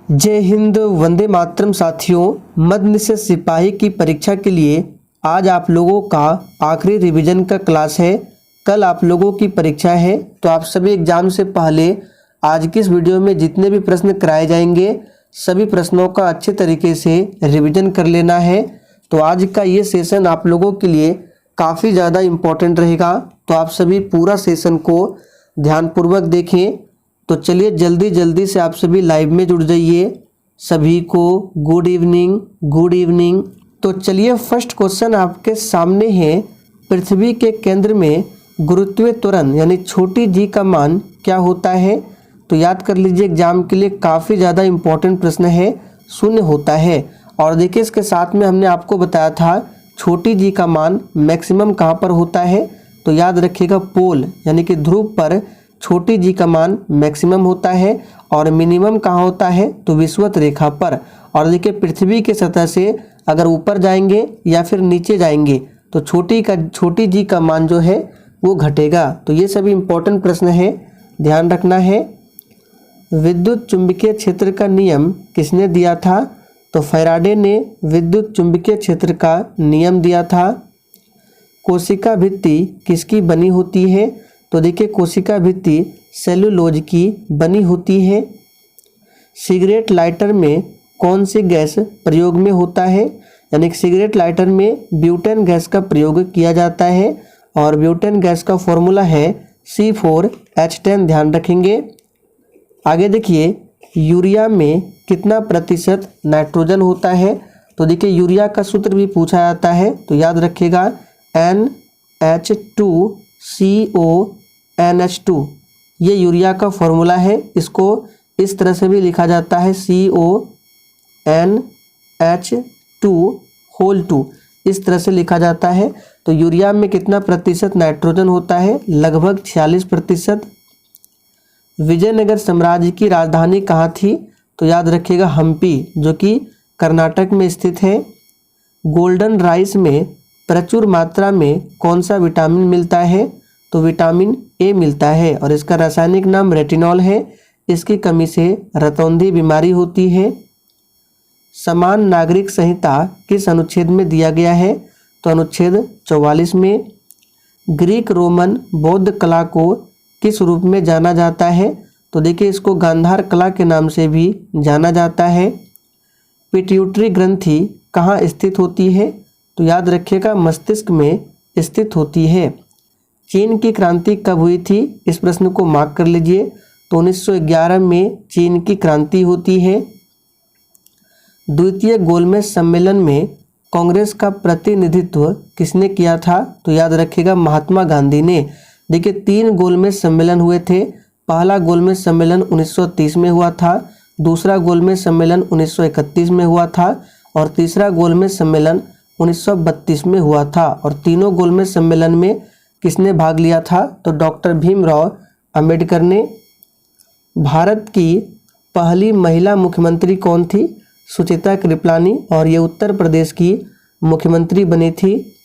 जय हिंद, वंदे मातरम। साथियों, मद्य निषेध सिपाही की परीक्षा के लिए आज आप लोगों का आखिरी रिवीजन का क्लास है। कल आप लोगों की परीक्षा है, तो आप सभी एग्जाम से पहले आज की इस वीडियो में जितने भी प्रश्न कराए जाएंगे सभी प्रश्नों का अच्छे तरीके से रिवीजन कर लेना है। तो आज का ये सेशन आप लोगों के लिए काफ़ी ज़्यादा इम्पोर्टेंट रहेगा, तो आप सभी पूरा सेशन को ध्यानपूर्वक देखें। तो चलिए जल्दी जल्दी से आप सभी लाइव में जुड़ जाइए। सभी को गुड इवनिंग, गुड इवनिंग। तो चलिए फर्स्ट क्वेश्चन आपके सामने है। पृथ्वी के केंद्र में गुरुत्वीय त्वरण यानी छोटी जी का मान क्या होता है? तो याद कर लीजिए, एग्जाम के लिए काफ़ी ज़्यादा इम्पोर्टेंट प्रश्न है, शून्य होता है। और देखिए इसके साथ में हमने आपको बताया था छोटी जी का मान मैक्सिमम कहाँ पर होता है, तो याद रखिएगा पोल यानी कि ध्रुव पर छोटी जी का मान मैक्सिमम होता है और मिनिमम कहाँ होता है, तो विषुवत रेखा पर। और देखिए पृथ्वी के सतह से अगर ऊपर जाएंगे या फिर नीचे जाएंगे तो छोटी जी का मान जो है वो घटेगा। तो ये सभी इम्पोर्टेंट प्रश्न है, ध्यान रखना है। विद्युत चुंबकीय क्षेत्र का नियम किसने दिया था? तो फैराडे ने विद्युत चुंबकीय क्षेत्र का नियम दिया था। कोशिका भित्ति किसकी बनी होती है? तो देखिए कोशिका भित्ति सेलुलोज की बनी होती है। सिगरेट लाइटर में कौन सी गैस प्रयोग में होता है? यानी कि सिगरेट लाइटर में ब्यूटेन गैस का प्रयोग किया जाता है और ब्यूटेन गैस का फॉर्मूला है C4H10, ध्यान रखेंगे। आगे देखिए यूरिया में कितना प्रतिशत नाइट्रोजन होता है? तो देखिए यूरिया का सूत्र भी पूछा जाता है, तो याद रखिएगा NH2CONH2, ये यूरिया का फॉर्मूला है। इसको इस तरह से भी लिखा जाता है CONH2 इस तरह से लिखा जाता है। तो यूरिया में कितना प्रतिशत नाइट्रोजन होता है? लगभग 46%। विजयनगर साम्राज्य की राजधानी कहाँ थी? तो याद रखिएगा हम्पी, जो कि कर्नाटक में स्थित है। गोल्डन राइस में प्रचुर मात्रा में कौन सा विटामिन मिलता है? तो विटामिन ए मिलता है और इसका रासायनिक नाम रेटिनॉल है। इसकी कमी से रतौंधी बीमारी होती है। समान नागरिक संहिता किस अनुच्छेद में दिया गया है? तो अनुच्छेद 44 में। ग्रीक रोमन बौद्ध कला को किस रूप में जाना जाता है? तो देखिए इसको गांधार कला के नाम से भी जाना जाता है। पिट्यूटरी ग्रंथि कहाँ स्थित होती है? तो याद रखिएगा मस्तिष्क में स्थित होती है। चीन की क्रांति कब हुई थी? इस प्रश्न को मार्क कर लीजिए। तो 1911 में चीन की क्रांति होती है। द्वितीय गोलमेज सम्मेलन में कांग्रेस का प्रतिनिधित्व किसने किया था? तो याद रखिएगा महात्मा गांधी ने। देखिए 3 गोलमेज सम्मेलन हुए थे। पहला गोलमेज सम्मेलन 1930 में हुआ था, दूसरा गोलमेज सम्मेलन 1931 में हुआ था और तीसरा गोलमेज सम्मेलन 1932 में हुआ था। और तीनों गोलमेज सम्मेलन में किसने भाग लिया था? तो डॉक्टर भीमराव अंबेडकर ने। भारत की पहली महिला मुख्यमंत्री कौन थी? सुचित्रा कृपलानी, और ये उत्तर प्रदेश की मुख्यमंत्री बनी थी।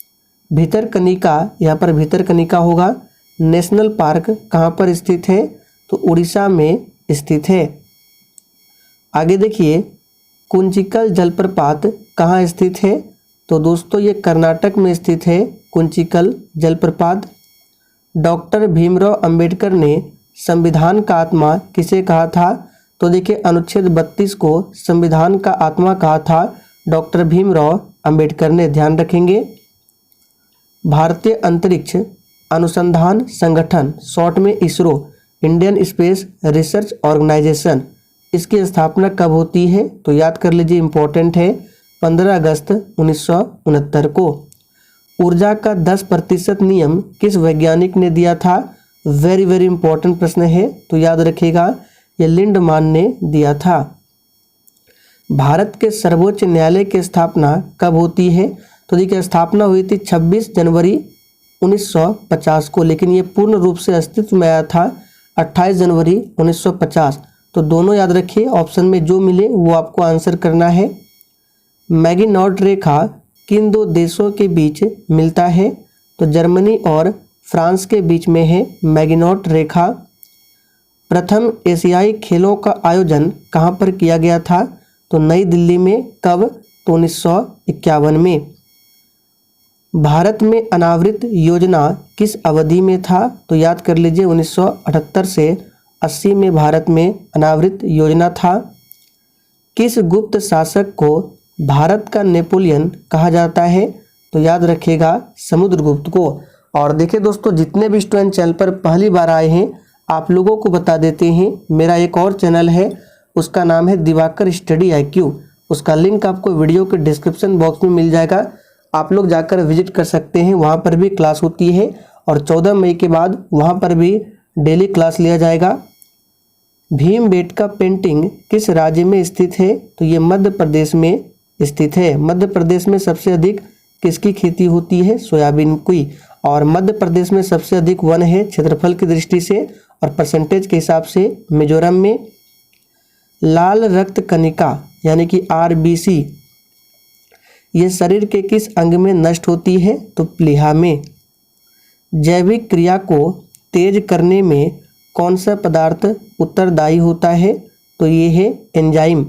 भितरकनिका, यहाँ पर भितरकनिका होगा। नेशनल पार्क कहाँ पर स्थित है? तो उड़ीसा में स्थित है। आगे देखिए कुंचिकल जलप्रपात कहाँ स्थित है? तो दोस्तों ये कर्नाटक में स्थित है कुंचिकल जलप्रपात। डॉक्टर भीमराव अंबेडकर ने संविधान का आत्मा किसे कहा था? तो देखिए अनुच्छेद 32 को संविधान का आत्मा कहा था डॉक्टर भीमराव अंबेडकर ने, ध्यान रखेंगे। भारतीय अंतरिक्ष अनुसंधान संगठन, शॉर्ट में ISRO, Indian space research organisation, इसकी स्थापना कब होती है? तो याद कर लीजिए इम्पोर्टेंट है 15 अगस्त 1969 को। ऊर्जा का 10% नियम किस वैज्ञानिक ने दिया था? वेरी वेरी इंपॉर्टेंट प्रश्न है, तो याद रखिएगा ये लिंडमान ने दिया था। भारत के सर्वोच्च न्यायालय की स्थापना कब होती है? तो देखिए स्थापना हुई थी 26 जनवरी 1950 को, लेकिन ये पूर्ण रूप से अस्तित्व में आया था 28 जनवरी 1950। तो दोनों याद रखिए, ऑप्शन में जो मिले वो आपको आंसर करना है। मैगिनॉट रेखा किन 2 देशों के बीच मिलता है? तो जर्मनी और फ्रांस के बीच में है मैगिनॉट रेखा। प्रथम एशियाई खेलों का आयोजन कहाँ पर किया गया था? तो नई दिल्ली में। कब? तो 1951 में। भारत में अनावृत योजना किस अवधि में था? तो याद कर लीजिए 1978 से 80 में भारत में अनावृत योजना था। किस गुप्त शासक को भारत का नेपोलियन कहा जाता है? तो याद रखिएगा समुद्रगुप्त को। और देखिए दोस्तों, जितने भी स्टूडेंट चैनल पर पहली बार आए हैं आप लोगों को बता देते हैं, मेरा एक और चैनल है, उसका नाम है दिवाकर स्टडी IQ। उसका लिंक आपको वीडियो के डिस्क्रिप्शन बॉक्स में मिल जाएगा, आप लोग जाकर विजिट कर सकते हैं। वहाँ पर भी क्लास होती है और 14 मई के बाद वहाँ पर भी डेली क्लास लिया जाएगा। भीमबेटका पेंटिंग किस राज्य में स्थित है? तो ये मध्य प्रदेश में स्थित है। मध्य प्रदेश में सबसे अधिक किसकी खेती होती है? सोयाबीन की। और मध्य प्रदेश में सबसे अधिक वन है क्षेत्रफल की दृष्टि से और परसेंटेज के हिसाब से मिजोरम में। लाल रक्त कणिका यानी कि RBC ये शरीर के किस अंग में नष्ट होती है? तो प्लीहा में। जैविक क्रिया को तेज करने में कौन सा पदार्थ उत्तरदायी होता है? तो ये है एंजाइम।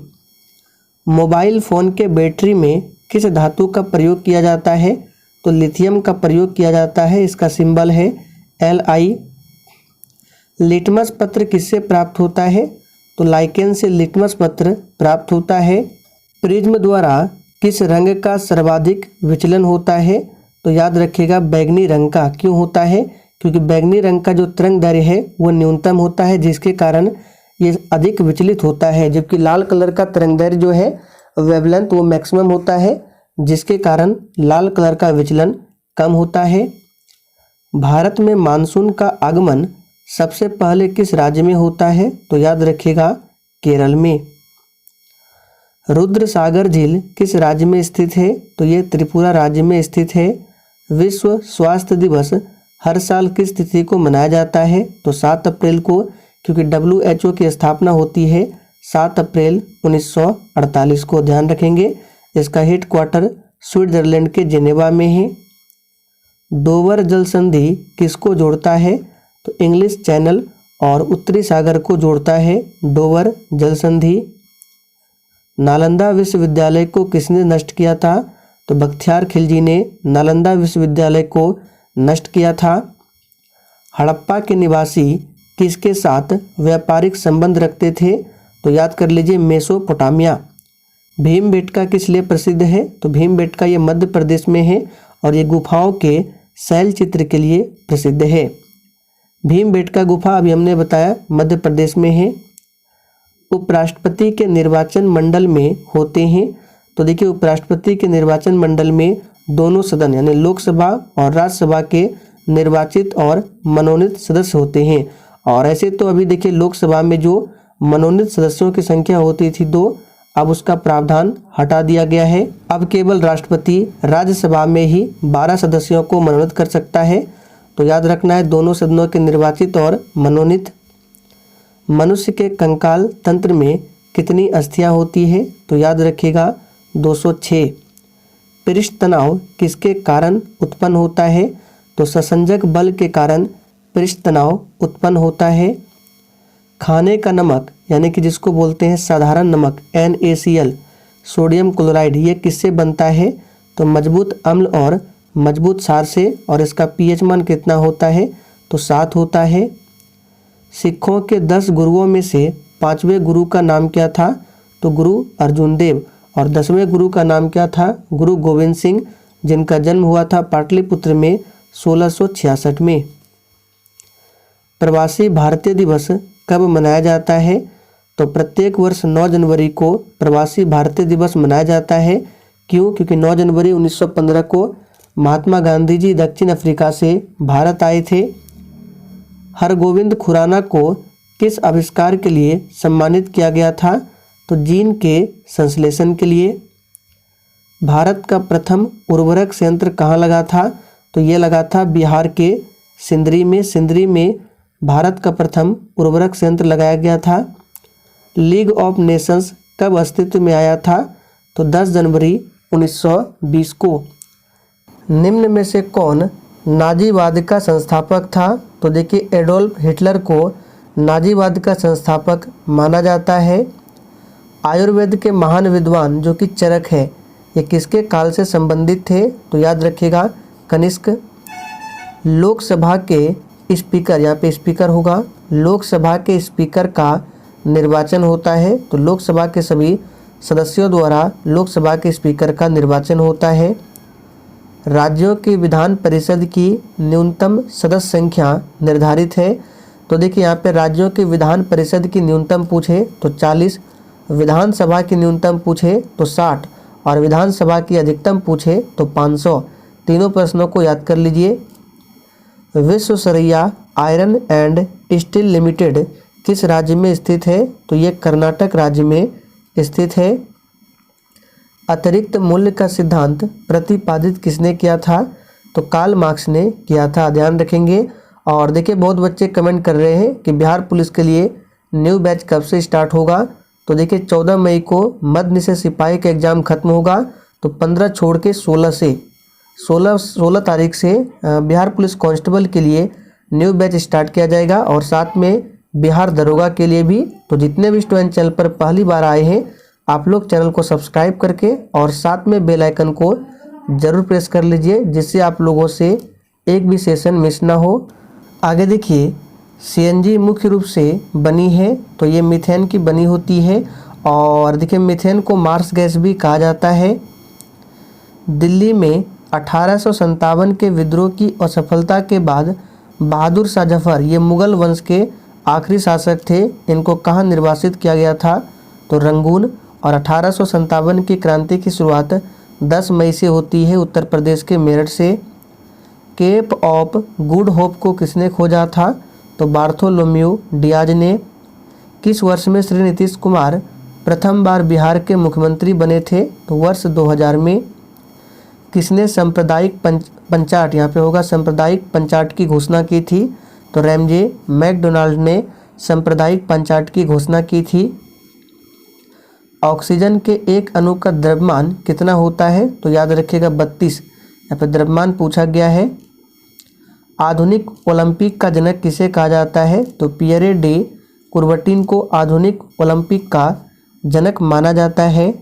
मोबाइल फ़ोन के बैटरी में किस धातु का प्रयोग किया जाता है? तो लिथियम का प्रयोग किया जाता है, इसका सिंबल है Li। लिटमस पत्र किससे प्राप्त होता है? तो लाइकेन से लिटमस पत्र प्राप्त होता है। प्रिज्म द्वारा किस रंग का सर्वाधिक विचलन होता है? तो याद रखिएगा बैगनी रंग का। क्यों होता है? क्योंकि बैगनी रंग का जो तरंग दैर्घ्य है वो न्यूनतम होता है, जिसके कारण ये अधिक विचलित होता है। जबकि लाल कलर का तरंग दैर्घ्य जो है वेवलेंथ वो मैक्सिमम होता है, जिसके कारण लाल कलर का विचलन कम होता है। भारत में मानसून का आगमन सबसे पहले किस राज्य में होता है? तो याद रखिएगा केरल में। रुद्र सागर झील किस राज्य में स्थित है? तो ये त्रिपुरा राज्य में स्थित है। विश्व स्वास्थ्य दिवस हर साल किस तिथि को मनाया जाता है? तो 7 अप्रैल को, क्योंकि WHO की स्थापना होती है 7 अप्रैल 1948 को। ध्यान रखेंगे। इसका हेडक्वार्टर स्विट्जरलैंड के जेनेवा में है। डोवर जल संधि किसको जोड़ता है? तो इंग्लिश चैनल और उत्तरी सागर को जोड़ता है डोवर जल संधि। नालंदा विश्वविद्यालय को किसने नष्ट किया था? तो बख्तियार खिलजी ने नालंदा विश्वविद्यालय को नष्ट किया था। हड़प्पा के निवासी किसके साथ व्यापारिक संबंध रखते थे? तो याद कर लीजिए मेसोपोटामिया। भीमबेटका किस लिए प्रसिद्ध है? तो भीमबेटका ये मध्य प्रदेश में है और ये गुफाओं के शैल चित्र के लिए प्रसिद्ध है। भीमबेटका गुफा अभी हमने बताया मध्य प्रदेश में है। उपराष्ट्रपति के निर्वाचन मंडल में होते हैं। तो देखिए उपराष्ट्रपति के निर्वाचन मंडल में दोनों सदन यानी लोकसभा और राज्यसभा के निर्वाचित और मनोनीत सदस्य होते हैं। और ऐसे तो अभी देखिए लोकसभा में जो मनोनीत सदस्यों की संख्या होती थी 2, अब उसका प्रावधान हटा दिया गया है। अब केवल राष्ट्रपति राज्यसभा में ही 12 सदस्यों को मनोनीत कर सकता है। तो याद रखना है दोनों सदनों के निर्वाचित और मनोनीत। मनुष्य के कंकाल तंत्र में कितनी अस्थियां होती है? तो याद रखिएगा 206। पृष्ठ तनाव किसके कारण उत्पन्न होता है? तो ससंजक बल के कारण पृष्ठ तनाव उत्पन्न होता है। खाने का नमक यानी कि जिसको बोलते हैं साधारण नमक NaCl, सोडियम क्लोराइड, ये किससे बनता है? तो मजबूत अम्ल और मजबूत क्षार से। और इसका pH मान कितना होता है? तो 7 होता है। सिखों के 10 गुरुओं में से 5वें गुरु का नाम क्या था? तो गुरु अर्जुन देव। और 10वें गुरु का नाम क्या था? गुरु गोविंद सिंह, जिनका जन्म हुआ था पाटलिपुत्र में 1666 में। प्रवासी भारतीय दिवस कब मनाया जाता है? तो प्रत्येक वर्ष 9 जनवरी को प्रवासी भारतीय दिवस मनाया जाता है। क्यों? क्योंकि 9 जनवरी 1915 को महात्मा गांधी जी दक्षिण अफ्रीका से भारत आए थे। हरगोविंद खुराना को किस आविष्कार के लिए सम्मानित किया गया था? तो जीन के संश्लेषण के लिए। भारत का प्रथम उर्वरक संयंत्र कहाँ लगा था? तो ये लगा था बिहार के सिंदरी में। सिंदरी में भारत का प्रथम उर्वरक संयंत्र लगाया गया था। लीग ऑफ नेशंस कब अस्तित्व में आया था? तो 10 जनवरी 1920 को। निम्न में से कौन नाजीवाद का संस्थापक था? तो देखिए एडोल्फ हिटलर को नाजीवाद का संस्थापक माना जाता है। आयुर्वेद के महान विद्वान जो कि चरक है, ये किसके काल से संबंधित थे? तो याद रखिएगा कनिष्क। लोकसभा के स्पीकर, यहाँ पे स्पीकर होगा, लोकसभा के स्पीकर का निर्वाचन होता है। तो लोकसभा के सभी सदस्यों द्वारा लोकसभा के स्पीकर का निर्वाचन होता है। राज्यों की विधान परिषद की न्यूनतम सदस्य संख्या निर्धारित है। तो देखिए यहाँ पे राज्यों की विधान परिषद की न्यूनतम पूछे तो 40, विधानसभा की न्यूनतम पूछे तो 60 और विधानसभा की अधिकतम पूछे तो 500। तीनों प्रश्नों को याद कर लीजिए। Visvesvaraya iron and steel limited किस राज्य में स्थित है? तो ये कर्नाटक राज्य में स्थित है। अतिरिक्त मूल्य का सिद्धांत प्रतिपादित किसने किया था? तो कार्ल मार्क्स ने किया था, ध्यान रखेंगे। और देखिए बहुत बच्चे कमेंट कर रहे हैं कि बिहार पुलिस के लिए न्यू बैच कब से स्टार्ट होगा? तो देखिए 14 मई को मध्य निषेध सिपाही का एग्ज़ाम खत्म होगा, तो 15 छोड़ के 16 तारीख से बिहार पुलिस कांस्टेबल के लिए न्यू बैच स्टार्ट किया जाएगा और साथ में बिहार दरोगा के लिए भी। तो जितने भी स्टूडेंट चैनल पर पहली बार आए हैं, आप लोग चैनल को सब्सक्राइब करके और साथ में बेल आइकन को ज़रूर प्रेस कर लीजिए, जिससे आप लोगों से एक भी सेशन मिस ना हो। आगे देखिए, सीएनजी मुख्य रूप से बनी है, तो ये मीथेन की बनी होती है। और देखिए मीथेन को मार्स गैस भी कहा जाता है। दिल्ली में 1857 के विद्रोह की असफलता के बाद बहादुर शाह जफर, ये मुगल वंश के आखिरी शासक थे, इनको कहाँ निर्वासित किया गया था? तो रंगून। और 1857 की क्रांति की शुरुआत 10 मई से होती है उत्तर प्रदेश के मेरठ से। केप ऑफ गुड होप को किसने खोजा था? तो बार्थोलोम्यू डियाज ने। किस वर्ष में श्री नीतीश कुमार प्रथम बार बिहार के मुख्यमंत्री बने थे? तो वर्ष 2000 में। किसने सांप्रदायिक पंचाट, यहाँ पे होगा सांप्रदायिक पंचाट की घोषणा की थी? तो रैमजे मैकडोनाल्ड ने सांप्रदायिक पंचाट की घोषणा की थी। ऑक्सीजन के एक अणु का द्रव्यमान कितना होता है? तो याद रखिएगा 32। यहाँ पे द्रव्यमान पूछा गया है। आधुनिक ओलंपिक का जनक किसे कहा जाता है? तो पियरे डे कुर्बटिन को आधुनिक ओलंपिक का जनक माना जाता है।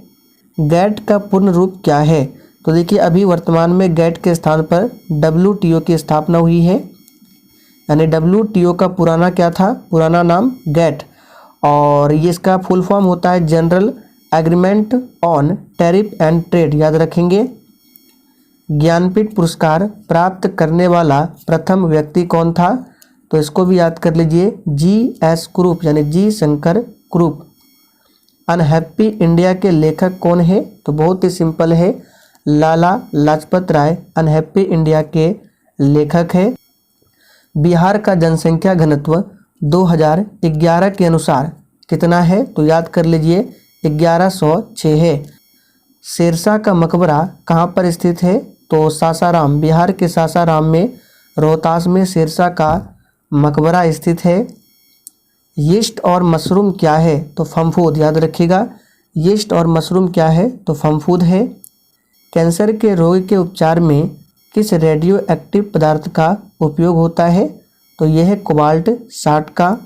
गैट का पूर्ण रूप क्या है? तो देखिए अभी वर्तमान में गैट के स्थान पर WTO की स्थापना हुई है, यानी WTO का पुराना क्या था? पुराना नाम गैट। और ये इसका फुल फॉर्म होता है general agreement on tariff and trade, याद रखेंगे। ज्ञानपीठ पुरस्कार प्राप्त करने वाला प्रथम व्यक्ति कौन था? तो इसको भी याद कर लीजिए, GS कुरूप, यानी जी शंकर कुरूप। अनहैप्पी इंडिया के लेखक कौन है? तो बहुत ही सिंपल है, लाला लाजपत राय अनहैप्पी इंडिया के लेखक है। बिहार का जनसंख्या घनत्व 2011 के अनुसार कितना है? तो याद कर लीजिए 1106 है। शेरशाह का मकबरा कहाँ पर स्थित है? तो सासाराम, बिहार के सासाराम में रोहतास में शेरशाह का मकबरा स्थित है। यीस्ट और मशरूम क्या है? तो फफूंद, याद रखिएगा यीस्ट और मशरूम क्या है? तो फफूंद है। कैंसर के रोग के उपचार में किस रेडियो एक्टिव पदार्थ का उपयोग होता है? तो यह है कोबाल्ट 60 का।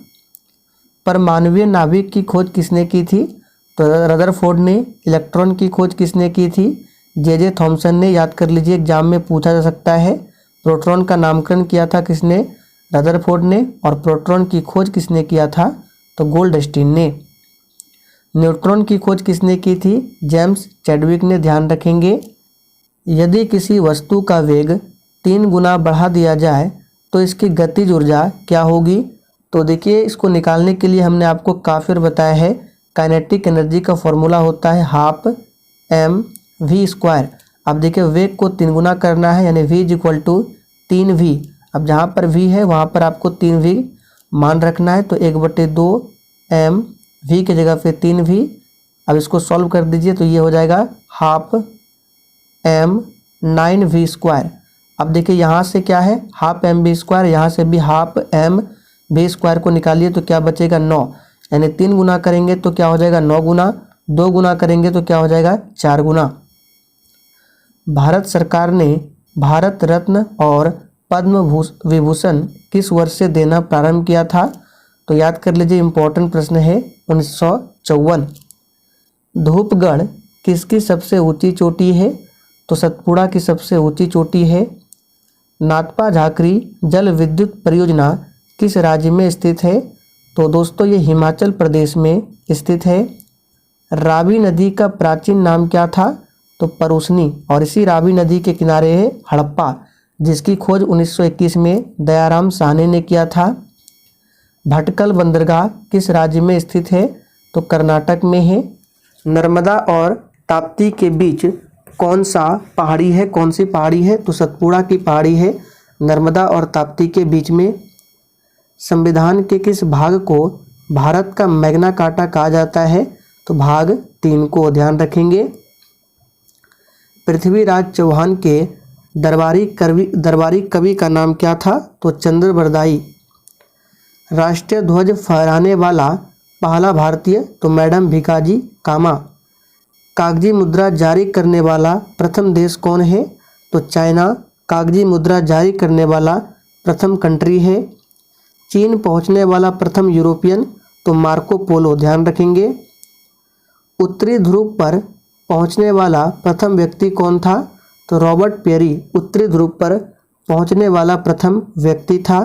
परमाणुवीय नाभिक की खोज किसने की थी? तो रदरफोर्ड ने। इलेक्ट्रॉन की खोज किसने की थी? जे थॉमसन ने, याद कर लीजिए एग्जाम में पूछा जा सकता है। प्रोटॉन का नामकरण किया था किसने? रदरफोर्ड ने। और प्रोटॉन की खोज किसने किया था? तो गोल्डस्टीन ने। न्यूट्रॉन की खोज किसने की थी? जेम्स चैडविक ने, ध्यान रखेंगे। यदि किसी वस्तु का वेग 3 गुना बढ़ा दिया जाए तो इसकी गतिज ऊर्जा क्या होगी? तो देखिए इसको निकालने के लिए हमने आपको काफ़ी बताया है। काइनेटिक एनर्जी का फॉर्मूला होता है 12 mv²। अब देखिए वेग को 3 गुना करना है, यानी v = 3v। अब जहाँ पर v है वहाँ पर आपको 3v मान रखना है, तो 1/2 mv की जगह पे 3v। अब इसको सॉल्व कर दीजिए तो ये हो जाएगा 12 m9v²। अब देखिए यहाँ से क्या है 12 mv², यहाँ से भी 12 mv² को निकालिए तो क्या बचेगा 9, यानी 3 गुना करेंगे तो क्या हो जाएगा 9 गुना, 2 गुना करेंगे तो क्या हो जाएगा 4 गुना। भारत सरकार ने भारत रत्न और पद्म विभूषण किस वर्ष से देना प्रारंभ किया था? तो याद कर लीजिए, इंपॉर्टेंट प्रश्न है 1954। धूपगढ़ किसकी सबसे ऊंची चोटी है? तो सतपुड़ा की सबसे ऊंची चोटी है। नाथपा झाकरी जल विद्युत परियोजना किस राज्य में स्थित है? तो दोस्तों ये हिमाचल प्रदेश में स्थित है। रावी नदी का प्राचीन नाम क्या था? तो परूसनी, और इसी रावी नदी के किनारे है हड़प्पा, जिसकी खोज 1921 में दयाराम साहनी ने किया था। भटकल बंदरगाह किस राज्य में स्थित है? तो कर्नाटक में है। नर्मदा और ताप्ती के बीच कौन सा पहाड़ी है? कौन सी पहाड़ी है? तो सतपुड़ा की पहाड़ी है नर्मदा और ताप्ती के बीच में। संविधान के किस भाग को भारत का मैग्ना कार्टा कहा जाता है? तो भाग 3 को ध्यान रखेंगे। पृथ्वीराज चौहान के दरबारी कवि का नाम क्या था? तो चंद्रबरदाई। राष्ट्रीय ध्वज फहराने वाला पहला भारतीय? तो मैडम भिकाजी कामा। कागजी मुद्रा जारी करने वाला प्रथम देश कौन है? तो चाइना कागजी मुद्रा जारी करने वाला प्रथम कंट्री है। चीन पहुंचने वाला प्रथम यूरोपियन? तो मार्को पोलो, ध्यान रखेंगे। उत्तरी ध्रुव पर पहुंचने वाला प्रथम व्यक्ति कौन था? तो रॉबर्ट पेरी उत्तरी ध्रुव पर पहुंचने वाला प्रथम व्यक्ति था।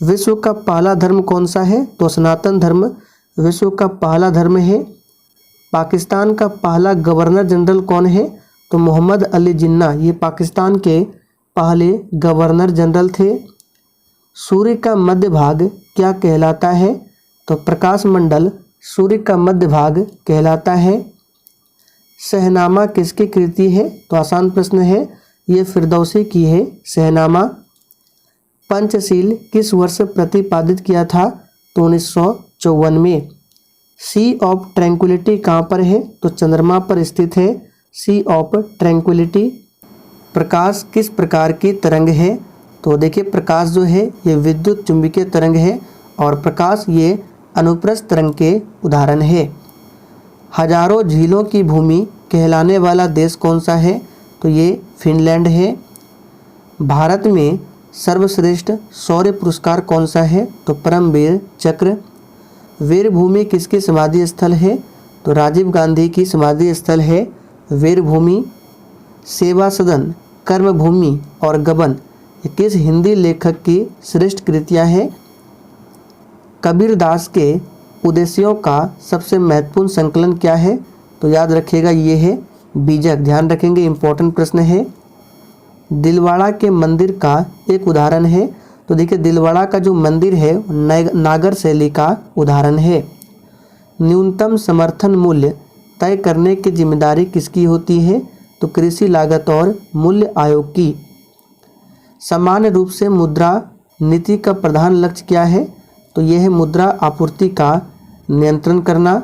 विश्व का पहला धर्म कौन सा है? तो सनातन धर्म विश्व का पहला धर्म है। पाकिस्तान का पहला गवर्नर जनरल कौन है? तो मोहम्मद अली जिन्ना, ये पाकिस्तान के पहले गवर्नर जनरल थे। सूर्य का मध्य भाग क्या कहलाता है? तो प्रकाश मंडल सूर्य का मध्य भाग कहलाता है। शहनामा किसकी कृति है? तो आसान प्रश्न है, ये फिरदौसी की है शहनामा। पंचशील किस वर्ष प्रतिपादित किया था? तो 1954 में। सी ऑफ ट्रैंक्विलिटी कहाँ पर है? तो चंद्रमा पर स्थित है सी ऑफ ट्रैंक्विलिटी। प्रकाश किस प्रकार की तरंग है? तो देखिए, प्रकाश जो है ये विद्युत चुंबकीय तरंग है, और प्रकाश ये अनुप्रस्थ तरंग के उदाहरण है। हजारों झीलों की भूमि कहलाने वाला देश कौन सा है? तो ये फिनलैंड है। भारत में सर्वश्रेष्ठ शौर्य पुरस्कार कौन सा है? तो परमवीर चक्र। वीरभूमि किसकी समाधि स्थल है? तो राजीव गांधी की समाधि स्थल है वीरभूमि। सेवा सदन, कर्मभूमि और गबन ये किस हिंदी लेखक की श्रेष्ठ कृतियाँ हैं? कबीरदास के उद्देश्यों का सबसे महत्वपूर्ण संकलन क्या है? तो याद रखिएगा, ये है बीजक, ध्यान रखेंगे, इंपॉर्टेंट प्रश्न है। दिलवाड़ा के मंदिर का एक उदाहरण है? तो देखिए, दिलवाड़ा का जो मंदिर है नागर शैली का उदाहरण है। न्यूनतम समर्थन मूल्य तय करने की जिम्मेदारी किसकी होती है? तो कृषि लागत और मूल्य आयोग की। सामान्य रूप से मुद्रा नीति का प्रधान लक्ष्य क्या है? तो यह है मुद्रा आपूर्ति का नियंत्रण करना।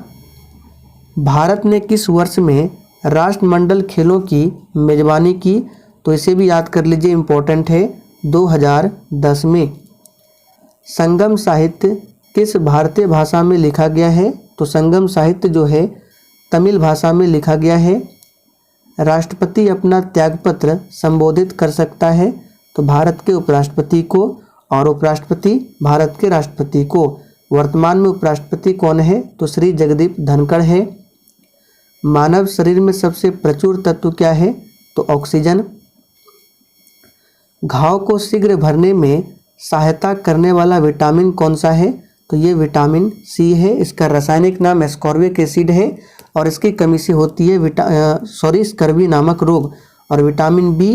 भारत ने किस वर्ष में राष्ट्रमंडल खेलों की मेजबानी की? तो इसे भी याद कर लीजिए, इंपॉर्टेंट है, 2010 में। संगम साहित्य किस भारतीय भाषा में लिखा गया है? तो संगम साहित्य जो है तमिल भाषा में लिखा गया है। राष्ट्रपति अपना त्यागपत्र संबोधित कर सकता है? तो भारत के उपराष्ट्रपति को, और उपराष्ट्रपति भारत के राष्ट्रपति को। वर्तमान में उपराष्ट्रपति कौन है? तो श्री जगदीप धनखड़ है। मानव शरीर में सबसे प्रचुर तत्व क्या है? तो ऑक्सीजन। घाव को शीघ्र भरने में सहायता करने वाला विटामिन कौन सा है? तो ये विटामिन सी है। इसका रासायनिक नाम एस्कॉर्बिक एसिड है, और इसकी कमी से होती है स्कर्वी नामक रोग। और vitamin B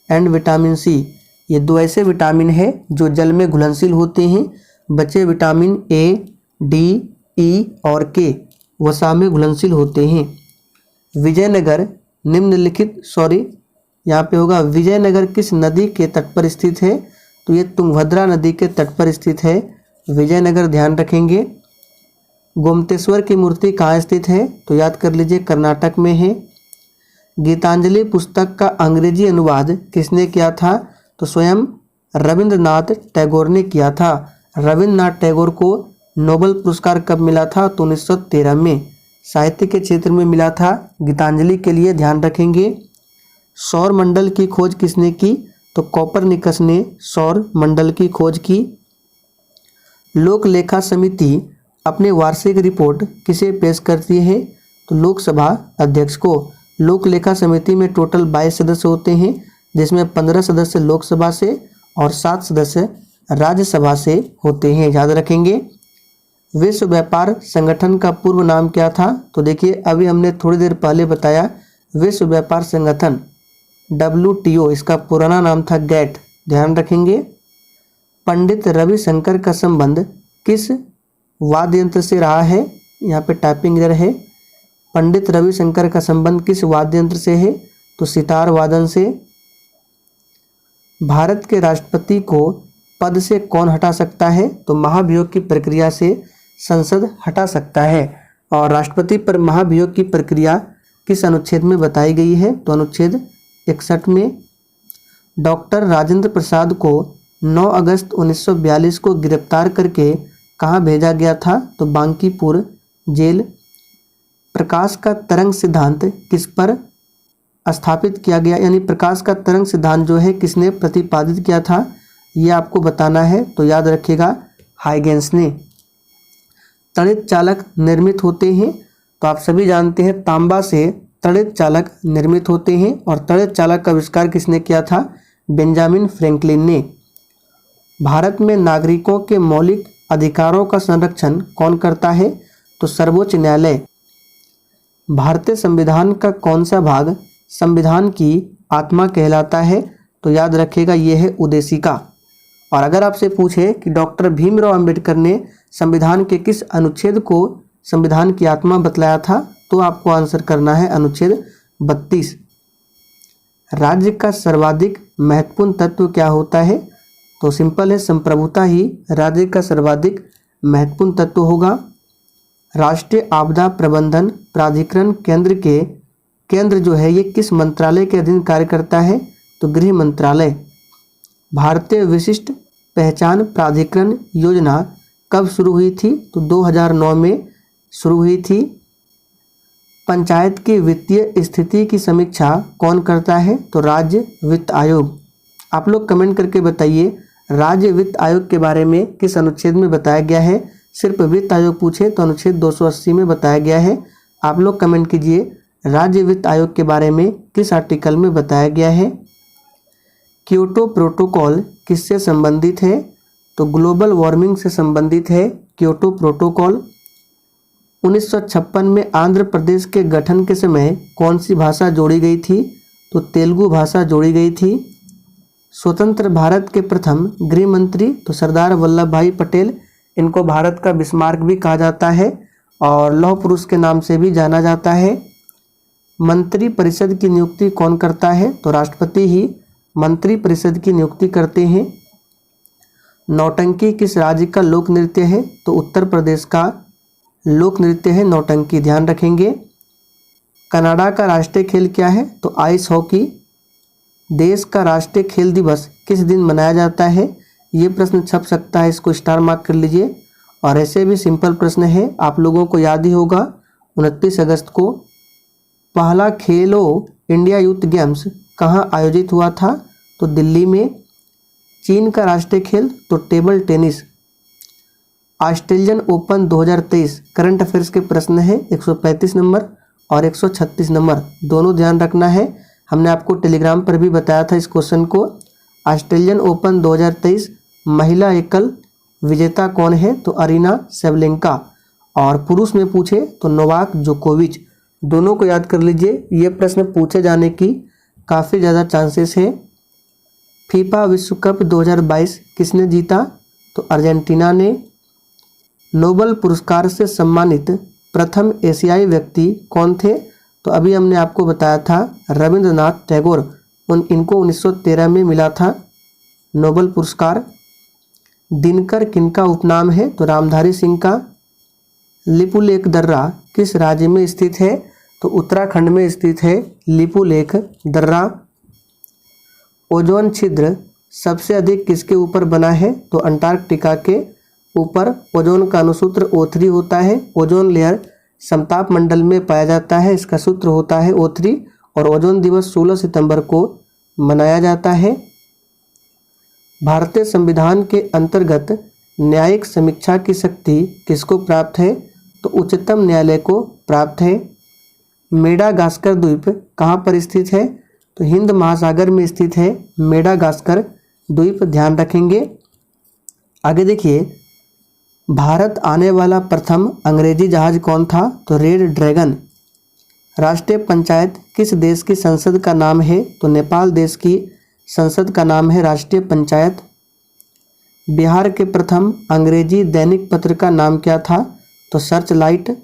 and vitamin C ये दो ऐसे विटामिन है जो जल में घुलनशील होते हैं। बचे विटामिन ए, डी, ई और के वसा में घुलनशील होते हैं। विजयनगर निम्नलिखित यहाँ पे होगा, विजयनगर किस नदी के तट पर स्थित है? तो ये तुंगभद्रा नदी के तट पर स्थित है विजयनगर, ध्यान रखेंगे। गोमतेश्वर की मूर्ति कहाँ स्थित है? तो याद कर लीजिए, कर्नाटक में है। गीतांजलि पुस्तक का अंग्रेजी अनुवाद किसने किया था? तो स्वयं रविंद्रनाथ टैगोर ने किया था। रविंद्रनाथ टैगोर को नोबेल पुरस्कार कब मिला था? तो 1913 में। साहित्य के क्षेत्र में मिला था गीतांजलि के लिए, ध्यान रखेंगे। सौर मंडल की खोज किसने की? तो कोपरनिकस ने सौर मंडल की खोज की। लोक लेखा समिति अपनी वार्षिक रिपोर्ट किसे पेश करती है? तो लोकसभा अध्यक्ष को। लोक लेखा समिति में टोटल 22 सदस्य होते हैं, जिसमें 15 सदस्य लोकसभा से और 7 सदस्य राज्यसभा से होते हैं, याद रखेंगे। विश्व व्यापार संगठन का पूर्व नाम क्या था? तो देखिए, अभी हमने थोड़ी देर पहले बताया, विश्व व्यापार संगठन WTO, इसका पुराना नाम था गैट, ध्यान रखेंगे। पंडित रविशंकर का संबंध किस वाद्य यंत्र से रहा है? यहाँ पे टाइपिंग एरर है। पंडित रविशंकर का संबंध किस वाद्य यंत्र से है? तो सितार वादन से। भारत के राष्ट्रपति को पद से कौन हटा सकता है? तो महाभियोग की प्रक्रिया से संसद हटा सकता है। और राष्ट्रपति पर महाभियोग की प्रक्रिया किस अनुच्छेद में बताई गई है? तो अनुच्छेद 61 में। डॉक्टर राजेंद्र प्रसाद को 9 अगस्त 1942 को गिरफ्तार करके कहाँ भेजा गया था? तो बांकीपुर जेल। प्रकाश का तरंग सिद्धांत किस पर स्थापित किया गया, यानी प्रकाश का तरंग सिद्धांत जो है किसने प्रतिपादित किया था, ये आपको बताना है। तो याद रखिएगा, हाइगेंस ने। तड़ित चालक निर्मित होते हैं, तो आप सभी जानते हैं तांबा से तड़ित चालक निर्मित होते हैं, और तड़ित चालक का आविष्कार किसने किया था? बेंजामिन फ्रैंकलिन ने। भारत में नागरिकों के मौलिक अधिकारों का संरक्षण कौन करता है? तो सर्वोच्च न्यायालय। भारतीय संविधान का कौन सा भाग संविधान की आत्मा कहलाता है? तो याद रखिएगा, ये है उद्देशिका। और अगर आपसे पूछे कि डॉक्टर भीमराव अंबेडकर ने संविधान के किस अनुच्छेद को संविधान की आत्मा बतलाया था, तो आपको आंसर करना है अनुच्छेद 32। राज्य का सर्वाधिक महत्वपूर्ण तत्व क्या होता है? तो सिंपल है, संप्रभुता ही राज्य का सर्वाधिक महत्वपूर्ण तत्व होगा। राष्ट्रीय आपदा प्रबंधन प्राधिकरण केंद्र जो है ये किस मंत्रालय के अधीन कार्य करता है? तो गृह मंत्रालय। भारतीय विशिष्ट पहचान प्राधिकरण योजना कब शुरू हुई थी? तो 2009 में शुरू हुई थी। पंचायत की वित्तीय स्थिति की समीक्षा कौन करता है? तो राज्य वित्त आयोग। आप लोग कमेंट करके बताइए, राज्य वित्त आयोग के बारे में किस अनुच्छेद में बताया गया है? सिर्फ वित्त आयोग पूछे तो अनुच्छेद 280 में बताया गया है। आप लोग कमेंट कीजिए, राज्य वित्त आयोग के बारे में किस आर्टिकल में बताया गया है? क्योटो प्रोटोकॉल किससे संबंधित है? तो ग्लोबल वार्मिंग से संबंधित है क्योटो प्रोटोकॉल। 1956 में आंध्र प्रदेश के गठन के समय कौन सी भाषा जोड़ी गई थी? तो तेलुगु भाषा जोड़ी गई थी। स्वतंत्र भारत के प्रथम गृह मंत्री तो सरदार वल्लभ भाई पटेल, इनको भारत का बिस्मार्क भी कहा जाता है और लौह पुरुष के नाम से भी जाना जाता है। मंत्री परिषद की नियुक्ति कौन करता है? तो राष्ट्रपति ही मंत्री परिषद की नियुक्ति करते हैं। नौटंकी किस राज्य का लोक नृत्य है? तो उत्तर प्रदेश का लोक नृत्य है नौटंकी, ध्यान रखेंगे। कनाडा का राष्ट्रीय खेल क्या है? तो आइस हॉकी। देश का राष्ट्रीय खेल दिवस किस दिन मनाया जाता है? ये प्रश्न छप सकता है, इसको स्टार मार्क कर लीजिए। और ऐसे भी सिंपल प्रश्न है, आप लोगों को याद ही होगा, 29 अगस्त को। पहला खेलो इंडिया यूथ गेम्स कहाँ आयोजित हुआ था? तो दिल्ली में। चीन का राष्ट्रीय खेल तो table tennis. Australian open 2023 current affairs के प्रश्न है 135 नंबर और 136 नंबर, दोनों ध्यान रखना है। हमने आपको टेलीग्राम पर भी बताया था इस क्वेश्चन को। ऑस्ट्रेलियन ओपन 2023 महिला एकल विजेता कौन है? तो अरीना सेवलेंका। और पुरुष में पूछे तो नोवाक जोकोविच। दोनों को याद कर लीजिए, ये प्रश्न पूछे जाने की काफ़ी ज़्यादा चांसेस है। फीफा विश्व कप 2022 किसने जीता? तो अर्जेंटीना ने। नोबेल पुरस्कार से सम्मानित प्रथम एशियाई व्यक्ति कौन थे? तो अभी हमने आपको बताया था रविंद्रनाथ टैगोर, इनको 1913 में मिला था नोबेल पुरस्कार। दिनकर किनका उपनाम है? तो रामधारी सिंह का। लिपुलेख दर्रा किस राज्य में स्थित है? तो उत्तराखंड में स्थित है लिपुलेख दर्रा। ओजोन छिद्र सबसे अधिक किसके ऊपर बना है? तो अंटार्कटिका के ऊपर। ओजोन का अनुसूत्र O3 होता है। ओजोन लेयर समताप मंडल में पाया जाता है, इसका सूत्र होता है O3। और ओजोन दिवस 16 सितंबर को मनाया जाता है। भारतीय संविधान के अंतर्गत न्यायिक समीक्षा की शक्ति किसको प्राप्त है? तो उच्चतम न्यायालय को प्राप्त है। मेडागास्कर द्वीप कहाँ पर स्थित है? तो हिंद महासागर में स्थित है मेडागास्कर द्वीप, ध्यान रखेंगे। आगे देखिए, भारत आने वाला प्रथम अंग्रेजी जहाज कौन था? तो रेड ड्रैगन। राष्ट्रीय पंचायत किस देश की संसद का नाम है? तो नेपाल देश की संसद का नाम है राष्ट्रीय पंचायत। बिहार के प्रथम अंग्रेजी दैनिक पत्र का नाम क्या था? तो सर्च लाइट।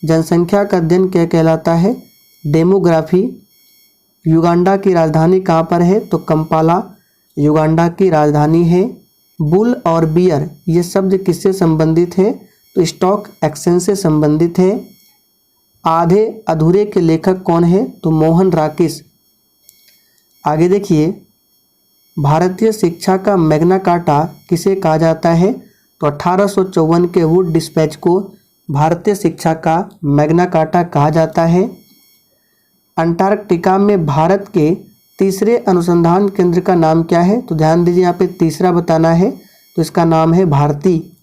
जनसंख्या का अध्ययन क्या कहलाता है? डेमोग्राफी। युगांडा की राजधानी कहाँ पर है? तो कंपाला युगांडा की राजधानी है। बुल और बियर ये शब्द किससे संबंधित है? तो स्टॉक एक्सचेंज से संबंधित है। आधे अधूरे के लेखक कौन है? तो मोहन राकेश। आगे देखिए, भारतीय शिक्षा का मैग्ना कार्टा किसे कहा जाता है? तो 1854 के वुड डिस्पैच को भारतीय शिक्षा का मैग्ना कार्टा कहा जाता है। अंटार्कटिका में भारत के तीसरे अनुसंधान केंद्र का नाम क्या है? तो ध्यान दीजिए, यहाँ पे तीसरा बताना है, तो इसका नाम है भारती।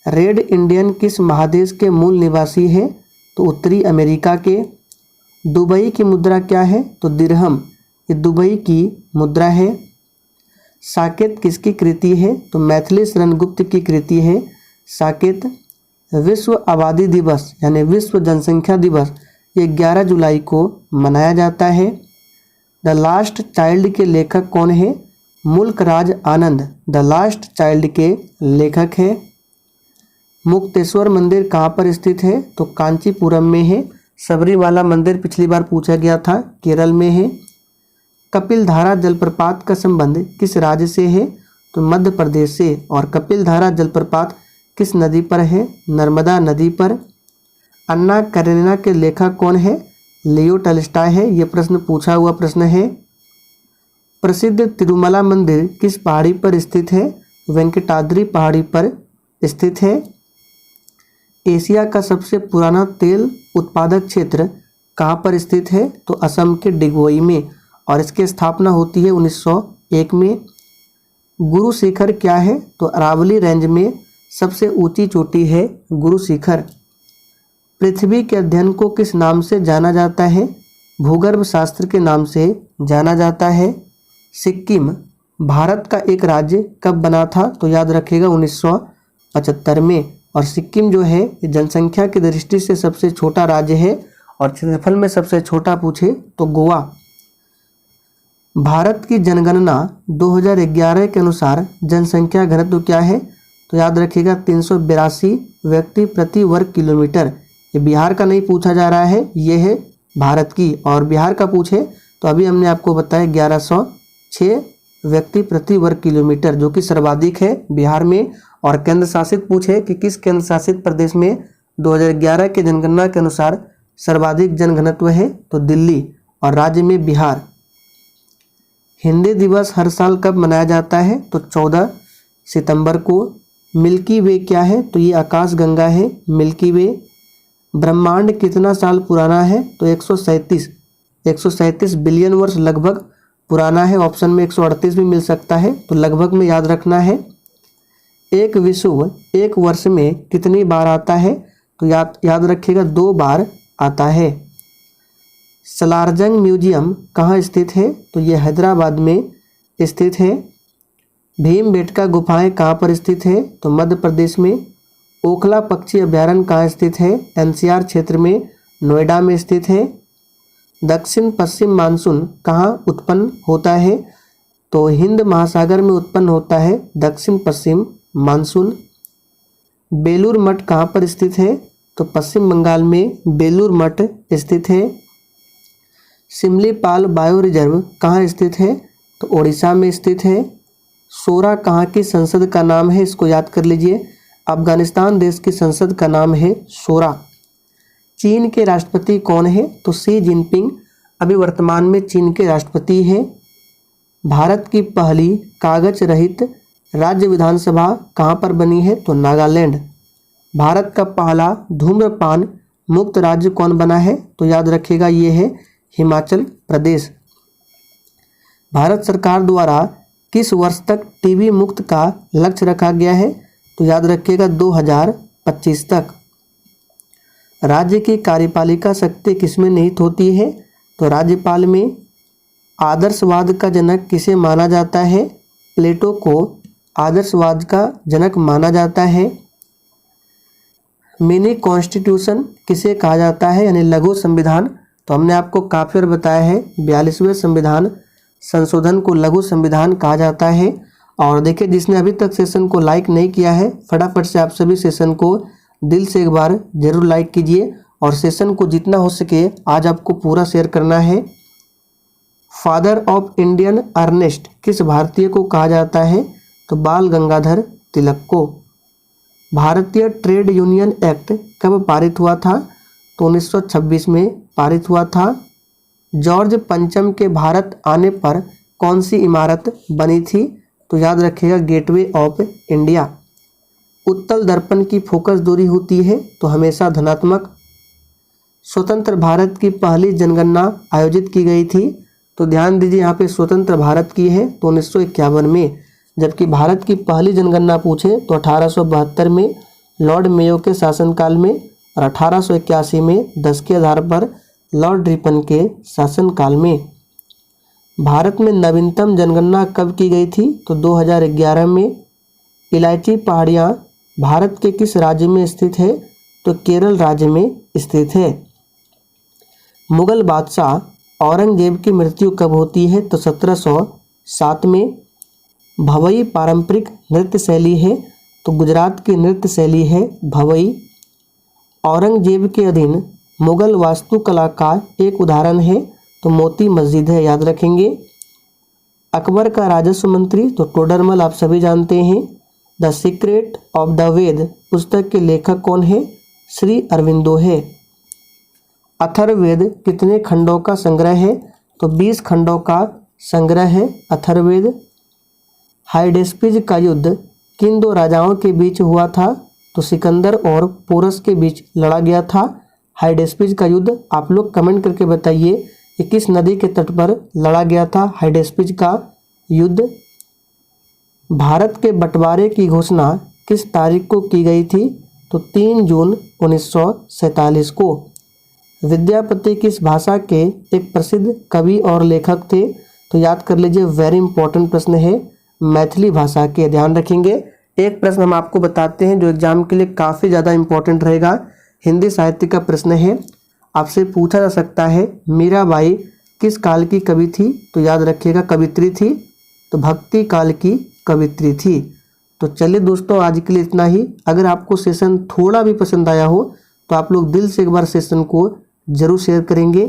रेड इंडियन किस महादेश के मूल निवासी है? तो उत्तरी अमेरिका के। दुबई की मुद्रा क्या है? तो दिरहम, ये दुबई की मुद्रा है। साकेत किसकी कृति है? तो मैथिली शरण गुप्त की कृति है साकेत। विश्व आबादी दिवस यानी विश्व जनसंख्या दिवस ये 11 जुलाई को मनाया जाता है। द लास्ट चाइल्ड के लेखक कौन है? मुल्क Raj Anand the last child के लेखक है। मुक्तेश्वर मंदिर कहाँ पर स्थित है? तो कांचीपुरम में है। सबरीमाला मंदिर पिछली बार पूछा गया था, केरल में है। कपिलधारा जलप्रपात का संबंध किस राज्य से है? तो मध्य प्रदेश से। और कपिलधारा जलप्रपात किस नदी पर है? नर्मदा नदी पर। अन्ना करेनिना के लेखक कौन है? लियो टॉल्स्टॉय है। यह प्रश्न पूछा हुआ प्रश्न है। प्रसिद्ध तिरुमला मंदिर किस पहाड़ी पर स्थित है? वेंकटाद्रि पहाड़ी पर स्थित है। एशिया का सबसे पुराना तेल उत्पादक क्षेत्र कहाँ पर स्थित है? तो असम के डिगबोई में, और इसकी स्थापना होती है 1901 में। गुरु शिखर क्या है? तो अरावली रेंज में सबसे ऊंची चोटी है गुरु शिखर। पृथ्वी के अध्ययन को किस नाम से जाना जाता है? भूगर्भ शास्त्र के नाम से जाना जाता है। सिक्किम भारत का एक राज्य कब बना था? तो याद रखिएगा 1975 में। और सिक्किम जो है जनसंख्या की दृष्टि से सबसे छोटा राज्य है, और क्षेत्रफल में सबसे छोटा पूछे तो गोवा। भारत की जनगणना 2011 के अनुसार जनसंख्या घनत्व क्या है? तो याद रखिएगा 382 व्यक्ति प्रति वर्ग किलोमीटर। ये बिहार का नहीं पूछा जा रहा है, ये है भारत की। और बिहार का पूछे तो अभी हमने आपको बताया 1106 व्यक्ति प्रति वर्ग किलोमीटर, जो कि सर्वाधिक है बिहार में। और केंद्र शासित पूछे कि किस केंद्र शासित प्रदेश में 2011 के जनगणना के अनुसार सर्वाधिक जनघनत्व है? तो दिल्ली। और राज्य में बिहार। हिंदी दिवस हर साल कब मनाया जाता है? तो 14 सितंबर को। मिल्की वे क्या है? तो ये आकाश गंगा है मिल्की वे। ब्रह्मांड कितना साल पुराना है? तो 137 बिलियन वर्ष लगभग पुराना है। ऑप्शन में 138 भी मिल सकता है, तो लगभग में याद रखना है। एक विषुव एक वर्ष में कितनी बार आता है? तो याद रखिएगा 2 बार आता है। सलारजंग म्यूजियम कहाँ स्थित है? तो ये हैदराबाद में स्थित है। भीमबेटका गुफाएं कहाँ पर स्थित है? तो मध्य प्रदेश में। ओखला पक्षी अभयारण्य कहाँ स्थित है? एनसीआर क्षेत्र में, नोएडा में स्थित है। दक्षिण पश्चिम मानसून कहाँ उत्पन्न होता है? तो हिंद महासागर में उत्पन्न होता है दक्षिण पश्चिम मानसून। बेलूर मठ कहाँ पर स्थित है? तो पश्चिम बंगाल में बेलूर मठ स्थित है। सिमलीपाल बायो रिजर्व कहाँ स्थित है? तो ओडिशा में स्थित है। शोरा कहाँ की संसद का नाम है? इसको याद कर लीजिए, अफगानिस्तान देश की संसद का नाम है शोरा। चीन के राष्ट्रपति कौन है? तो शी जिनपिंग अभी वर्तमान में चीन के राष्ट्रपति हैं। भारत की पहली कागज रहित राज्य विधानसभा कहाँ पर बनी है? तो नागालैंड। भारत का पहला धूम्रपान मुक्त राज्य कौन बना है? तो याद रखिएगा ये है हिमाचल प्रदेश। भारत सरकार द्वारा किस वर्ष तक टीबी मुक्त का लक्ष्य रखा गया है? तो तो याद रखिएगा 2025 तक। राज्य की कार्यपालिका शक्ति किसमें निहित होती है? तो राज्यपाल में। आदर्शवाद का जनक किसे माना जाता है? प्लेटो को आदर्शवाद का जनक माना जाता है। मिनी कॉन्स्टिट्यूशन किसे कहा जाता है, यानी लघु संविधान? तो हमने आपको काफी बार बताया है 42वें संविधान संशोधन को लघु संविधान कहा जाता है। और देखिए, जिसने अभी तक सेशन को लाइक नहीं किया है, फटाफट से आप सभी सेशन को दिल से एक बार जरूर लाइक कीजिए और सेशन को जितना हो सके आज आपको पूरा शेयर करना है। फादर ऑफ इंडियन अर्नेस्ट किस भारतीय को कहा जाता है? तो बाल गंगाधर तिलक को। भारतीय ट्रेड यूनियन एक्ट कब पारित हुआ था? तो 1926 में पारित हुआ था। जॉर्ज पंचम के भारत आने पर कौन सी इमारत बनी थी? तो याद रखिएगा गेटवे ऑफ इंडिया। उत्तल दर्पण की फोकस दूरी होती है तो हमेशा धनात्मक। स्वतंत्र भारत की पहली जनगणना आयोजित की गई थी, तो ध्यान दीजिए यहाँ पे स्वतंत्र भारत की है तो 1951 में, जबकि भारत की पहली जनगणना पूछे तो 1872 में लॉर्ड मेयो के शासनकाल में और 1881 में 10 के आधार पर लॉर्ड रिपन के शासनकाल में। भारत में नवीनतम जनगणना कब की गई थी? तो 2011 में। इलायची पहाड़ियाँ भारत के किस राज्य में स्थित है? तो केरल राज्य में स्थित है। मुगल बादशाह औरंगजेब की मृत्यु कब होती है? तो 1707 में। भवई पारंपरिक नृत्य शैली है, तो गुजरात की नृत्य शैली है भवई। औरंगजेब के अधीन मुगल वास्तुकला का एक उदाहरण है, तो मोती मस्जिद है, याद रखेंगे। अकबर का राजस्व मंत्री तो टोडरमल आप सभी जानते हैं। द सीक्रेट ऑफ द वेद पुस्तक के लेखक कौन है? श्री अरविंदो है। अथर्ववेद कितने खंडों का संग्रह है? तो 20 खंडों का संग्रह है अथर्ववेद। हाइडेस्पिज का युद्ध किन दो राजाओं के बीच हुआ था? तो सिकंदर और पोरस के बीच लड़ा गया था हाइडेस्पिज का युद्ध। आप लोग कमेंट करके बताइए कि किस नदी के तट पर लड़ा गया था हाइडेस्पिज का युद्ध। भारत के बंटवारे की घोषणा किस तारीख को की गई थी? तो 3 जून 1947 को। विद्यापति किस भाषा के एक प्रसिद्ध कवि और लेखक थे? तो याद कर लीजिए, वेरी इंपॉर्टेंट प्रश्न है, मैथिली भाषा के, ध्यान रखेंगे। एक प्रश्न हम आपको बताते हैं जो एग्जाम के लिए काफ़ी ज़्यादा इंपॉर्टेंट रहेगा। हिंदी साहित्य का प्रश्न है, आपसे पूछा जा सकता है मीराबाई किस काल की कवि थी? तो याद रखिएगा कवित्री थी, तो भक्ति काल की कवित्री थी। तो चलिए दोस्तों, आज के लिए इतना ही। अगर आपको सेशन थोड़ा भी पसंद आया हो तो आप लोग दिल से एक बार सेशन को जरूर शेयर करेंगे।